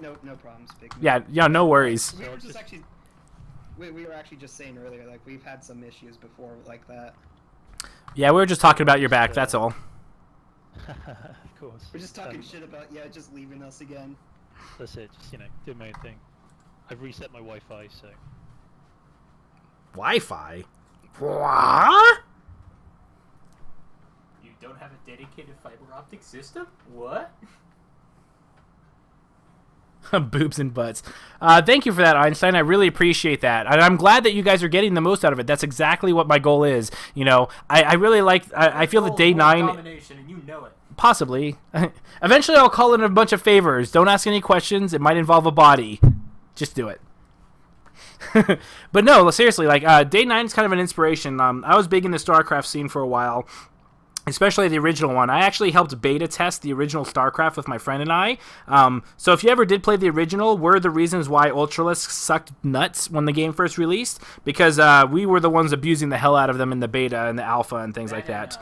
No problems, Big Man. Yeah, no worries. We were just actually, we were actually just saying earlier, like, we've had some issues before like that. Yeah, we were just talking about your back, that's all. Of course. We're just talking shit about, just leaving us again. That's it, just, do my own thing. I've reset my Wi-Fi, so... Wi-Fi? What? You don't have a dedicated fiber optic system? What? Boobs and butts. Thank you for that, Einstein. I really appreciate that. And I'm glad that you guys are getting the most out of it. That's exactly what my goal is. I really like... I feel that day 9... Domination, and you know it. Possibly. Eventually I'll call in a bunch of favors. Don't ask any questions. It might involve a body. Just do it. But no, seriously, day 9 is kind of an inspiration. I was big in the StarCraft scene for a while, especially the original one. I actually helped beta test the original StarCraft with my friend and I. So if you ever did play the original, we're the reasons why Ultralisks sucked nuts when the game first released, because we were the ones abusing the hell out of them in the beta and the alpha and things like that.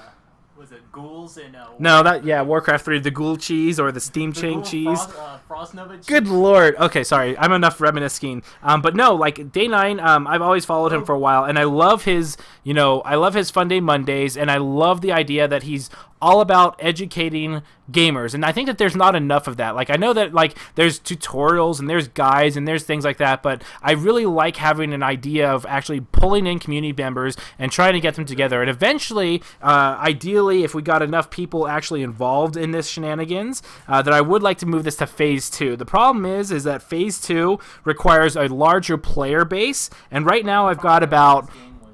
Was it ghouls and No, Warcraft 3, the ghoul cheese or the steam chain cheese. Frost Nova cheese. Good lord. Okay, sorry. I'm enough reminiscing. But no, day 9, I've always followed him for a while, and I love his, I love his Fun Day Mondays, and I love the idea that he's all about educating gamers, and I think that there's not enough of that. I know that there's tutorials and there's guides and there's things like that, but I really like having an idea of actually pulling in community members and trying to get them together. And eventually, ideally, if we got enough people actually involved in this shenanigans, that I would like to move this to Phase 2. The problem is that Phase 2 requires a larger player base, and right now I've got about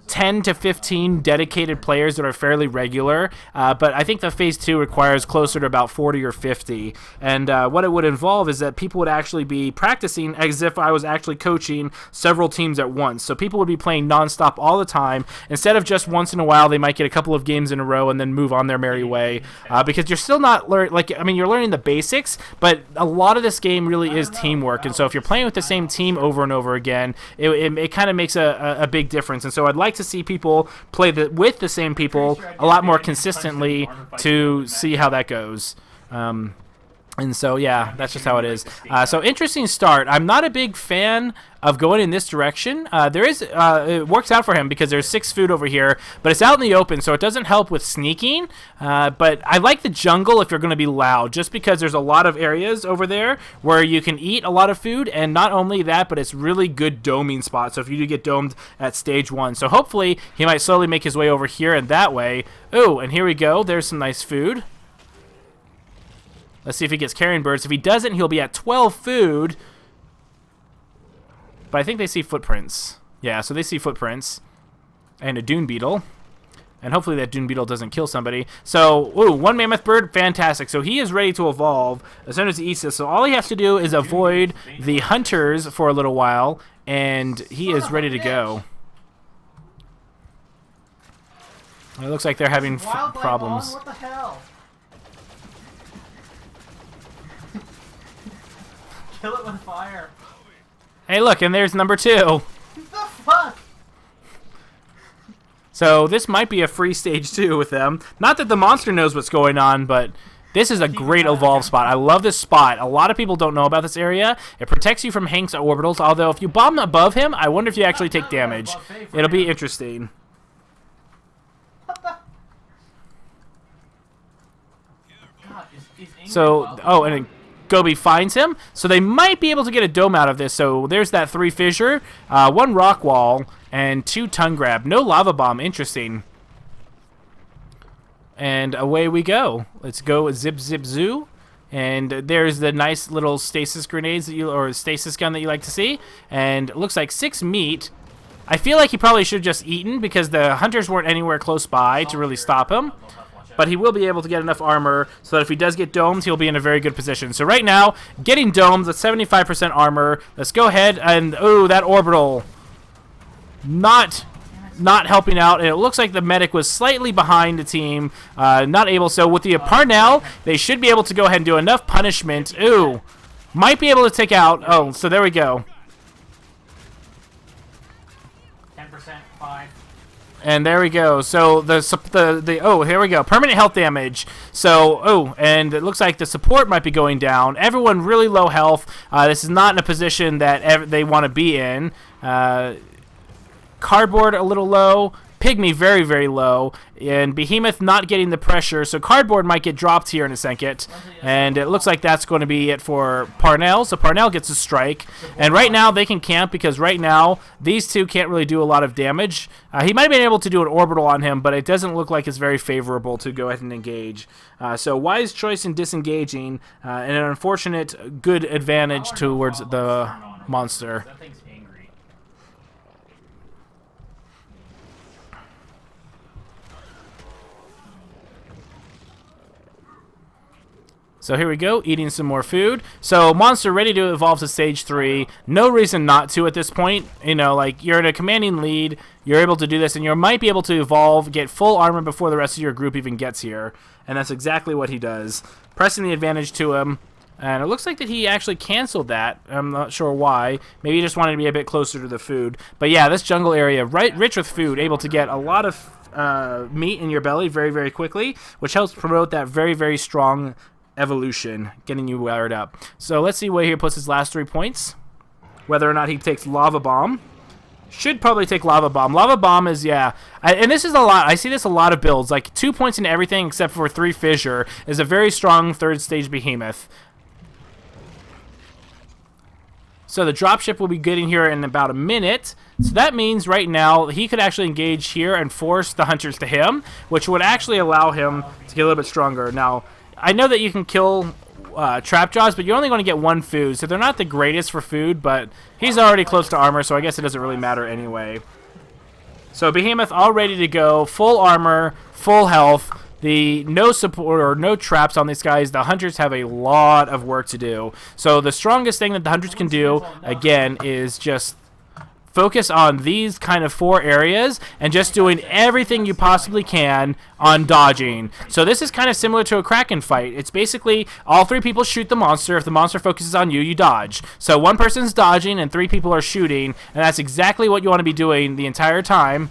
10 to 15 dedicated players that are fairly regular, but I think the Phase 2 requires closer to about 40 or 50, and what it would involve is that people would actually be practicing as if I was actually coaching several teams at once. So people would be playing nonstop all the time, instead of just once in a while they might get a couple of games in a row and then move on their merry way, because you're still not you're learning the basics, but a lot of this game really is teamwork, and so if you're playing with the same team over and over again, it kind of makes a big difference. And so I'd like to see people play with the same people a lot more consistently to see how that goes. And so, yeah, that's just how it is. So, interesting start. I'm not a big fan of going in this direction. It works out for him because there's 6 food over here, but it's out in the open, so it doesn't help with sneaking. But I like the jungle if you're going to be loud, just because there's a lot of areas over there where you can eat a lot of food, and not only that, but it's really good doming spots, so if you do get domed at stage 1. So hopefully he might slowly make his way over here and that way. Oh, and here we go. There's some nice food. Let's see if he gets carrion birds. If he doesn't, he'll be at 12 food. But I think they see footprints. Yeah, so they see footprints. And a dune beetle. And hopefully that dune beetle doesn't kill somebody. So, ooh, 1 mammoth bird. Fantastic. So he is ready to evolve as soon as he eats this. So all he has to do is avoid the hunters for a little while. And he is ready to go. It looks like they're having problems. What the hell? Kill it with fire. Hey, look, and there's number 2. What the fuck? So this might be a free stage 2 with them. Not that the monster knows what's going on, but this is a great evolve spot. I love this spot. A lot of people don't know about this area. It protects you from Hank's orbitals, although if you bomb above him, I wonder if you actually take damage. It'll be interesting. So, oh, and Gobi finds him, so they might be able to get a dome out of this. So there's that 3 fissure, 1 rock wall, and 2 tongue grab. No lava bomb. Interesting. And away we go. Let's go zip zip zoo. And there's the nice little stasis grenades or stasis gun that you like to see. And it looks like 6 meat. I feel like he probably should have just eaten because the hunters weren't anywhere close by to really stop him. But he will be able to get enough armor so that if he does get domed, he'll be in a very good position. So right now, getting domed with 75% armor. Let's go ahead and, ooh, that orbital. Not helping out. And it looks like the medic was slightly behind the team. Not able. So with the Parnell, they should be able to go ahead and do enough punishment. Ooh. Might be able to take out. Oh, so there we go. 10%, 5. And there we go. So oh, here we go. Permanent health damage. So, and it looks like the support might be going down. Everyone really low health. This is not in a position that they want to be in. Cardboard a little low. Pygmy very, very low, and Behemoth not getting the pressure, so Cardboard might get dropped here in a second, and it looks like that's going to be it for Parnell, so Parnell gets a strike, and right now they can camp because right now these two can't really do a lot of damage. He might have been able to do an orbital on him, but it doesn't look like it's very favorable to go ahead and engage. So wise choice in disengaging, and an unfortunate good advantage towards the monster. That thing's angry. So here we go, eating some more food. So monster ready to evolve to stage 3. No reason not to at this point. You know, like you're in a commanding lead. You're able to do this, and you might be able to evolve, get full armor before the rest of your group even gets here. And that's exactly what he does. Pressing the advantage to him. And it looks like that he actually canceled that. I'm not sure why. Maybe he just wanted to be a bit closer to the food. But yeah, this jungle area, rich with food, able to get a lot of meat in your belly very, very quickly, which helps promote that very, very strong evolution, getting you wired up. So let's see where he puts his last 3 points. Whether or not he takes Lava Bomb. Should probably take Lava Bomb. Lava Bomb is, yeah. And this is a lot. I see this a lot of builds. Like 2 points in everything except for 3 Fissure is a very strong 3rd stage Behemoth. So the dropship will be getting here in about a minute. So that means right now he could actually engage here and force the hunters to him, which would actually allow him to get a little bit stronger. Now, I know that you can kill trap jaws, but you're only going to get 1 food, so they're not the greatest for food, but he's already close to armor, so I guess it doesn't really matter anyway. So Behemoth all ready to go, full armor, full health. No support or no traps on these guys. The hunters have a lot of work to do. So the strongest thing that the hunters can do, again, is just focus on these kind of 4 areas and just doing everything you possibly can on dodging. So this is kind of similar to a Kraken fight. It's basically all 3 people shoot the monster. If the monster focuses on you, you dodge. So 1 person's dodging and 3 people are shooting, and that's exactly what you want to be doing the entire time.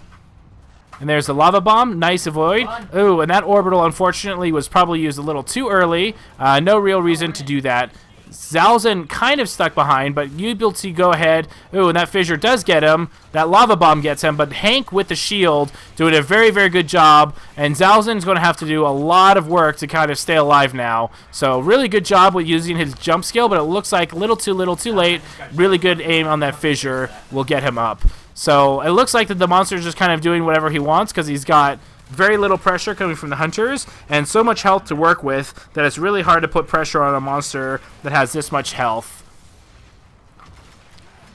And there's the Lava Bomb. Nice avoid. Ooh, and that orbital, unfortunately, was probably used a little too early. No real reason to do that. Zalzin kind of stuck behind, but Ubility go ahead. Ooh, and that fissure does get him. That Lava Bomb gets him, but Hank with the shield doing a very, very good job. And Zalzin's going to have to do a lot of work to kind of stay alive now. So really good job with using his jump skill, but it looks like a little too late. Really good aim on that fissure will get him up. So it looks like that the monster's just kind of doing whatever he wants because he's got very little pressure coming from the hunters and so much health to work with that it's really hard to put pressure on a monster that has this much health.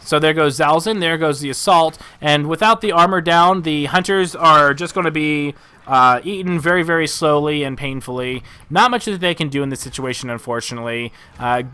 So there goes Zalzin, there goes the assault, and without the armor down, the hunters are just going to be eaten very, very slowly and painfully. Not much that they can do in this situation, unfortunately.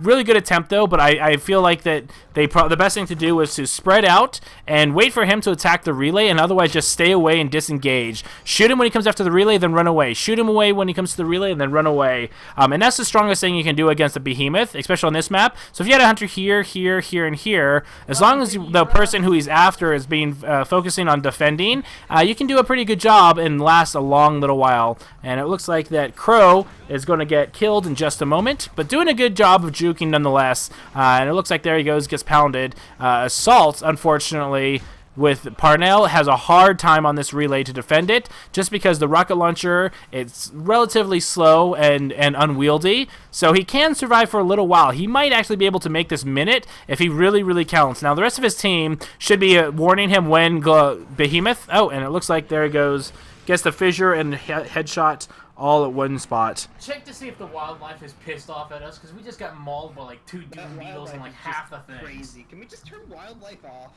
Really good attempt, though, but I feel like that the best thing to do was to spread out and wait for him to attack the relay, and otherwise just stay away and disengage. Shoot him when he comes after the relay, then run away. Shoot him away when he comes to the relay, and then run away. And that's the strongest thing you can do against a Behemoth, especially on this map. So if you had a hunter here, here, here, and here, as long as the person who he's after is being focusing on defending, you can do a pretty good job and last a long little while. And it looks like that Crow is going to get killed in just a moment, but doing a good job of juking nonetheless. And it looks like there he goes, gets pounded. Assault, unfortunately, with Parnell has a hard time on this relay to defend it, just because the rocket launcher, it's relatively slow and unwieldy, so he can survive for a little while. He might actually be able to make this minute if he really, really counts. Now, the rest of his team should be warning him when Behemoth, oh, and it looks like there he goes, gets the fissure and headshot all at one spot. Check to see if the wildlife is pissed off at us, because we just got mauled by like 2 doom beetles and like half the thing. Crazy. Can we just turn wildlife off?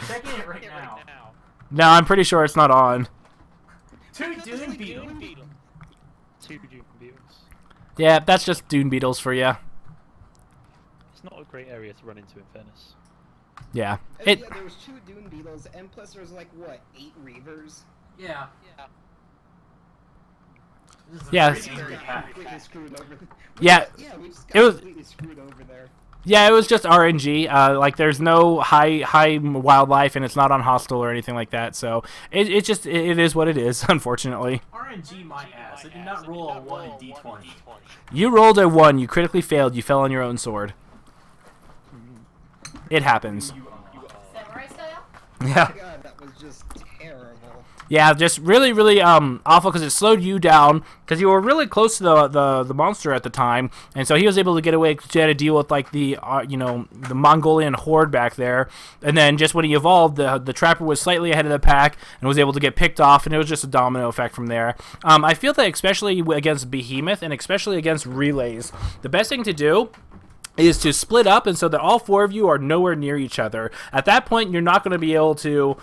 Checking it right now. No, I'm pretty sure it's not on. 2 dune beetles. 2 dune beetles. Yeah, that's just dune beetles for you. It's not a great area to run into, in fairness. Yeah. Yeah, there was 2 dune beetles, and plus there was like, what, 8 reavers? Yeah. Yeah. Completely screwed over. Yeah. Yeah, we just It got was- completely screwed over there. Yeah, it was just RNG. Like, there's no high wildlife, and it's not on hostile or anything like that. So it is what it is, unfortunately. RNG my ass. I did not roll a 1 in D20. You rolled a 1. You critically failed. You fell on your own sword. It happens. Samurai style? Yeah. God, that was just terrible. Yeah, just really awful because it slowed you down because you were really close to the monster at the time, and so he was able to get away because you had to deal with like the the Mongolian horde back there, and then just when he evolved, the trapper was slightly ahead of the pack and was able to get picked off, and it was just a domino effect from there. I feel that especially against Behemoth and especially against relays, the best thing to do is to split up, and so that all 4 of you are nowhere near each other. At that point, you're not going to be able to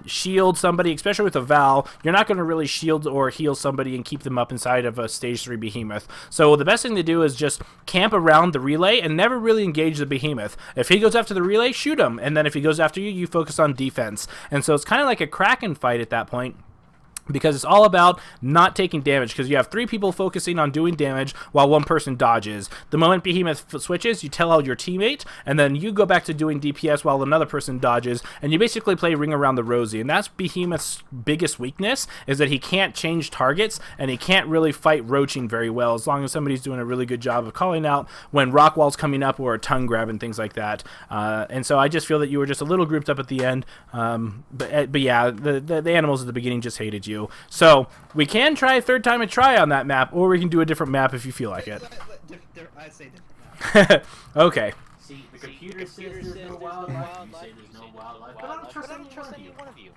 shield somebody, especially with a Val. You're not going to really shield or heal somebody and keep them up inside of a Stage 3 Behemoth. So the best thing to do is just camp around the relay and never really engage the Behemoth. If he goes after the relay, shoot him, and then if he goes after you, you focus on defense. And so it's kind of like a Kraken fight at that point, because it's all about not taking damage, because you have 3 people focusing on doing damage while 1 person dodges. The moment Behemoth switches, you tell out your teammate, and then you go back to doing DPS while another person dodges, and you basically play Ring Around the Rosie. And that's Behemoth's biggest weakness, is that he can't change targets, and he can't really fight roaching very well, as long as somebody's doing a really good job of calling out when rock wall's coming up or a tongue grab and things like that. And so I just feel that you were just a little grouped up at the end. But yeah, the animals at the beginning just hated you. So we can try a third time and try on that map, or we can do a different map if you feel like it. I say different map. Okay. See, the computer says there's no wildlife. You say there's no wildlife. But I don't trust any one of you.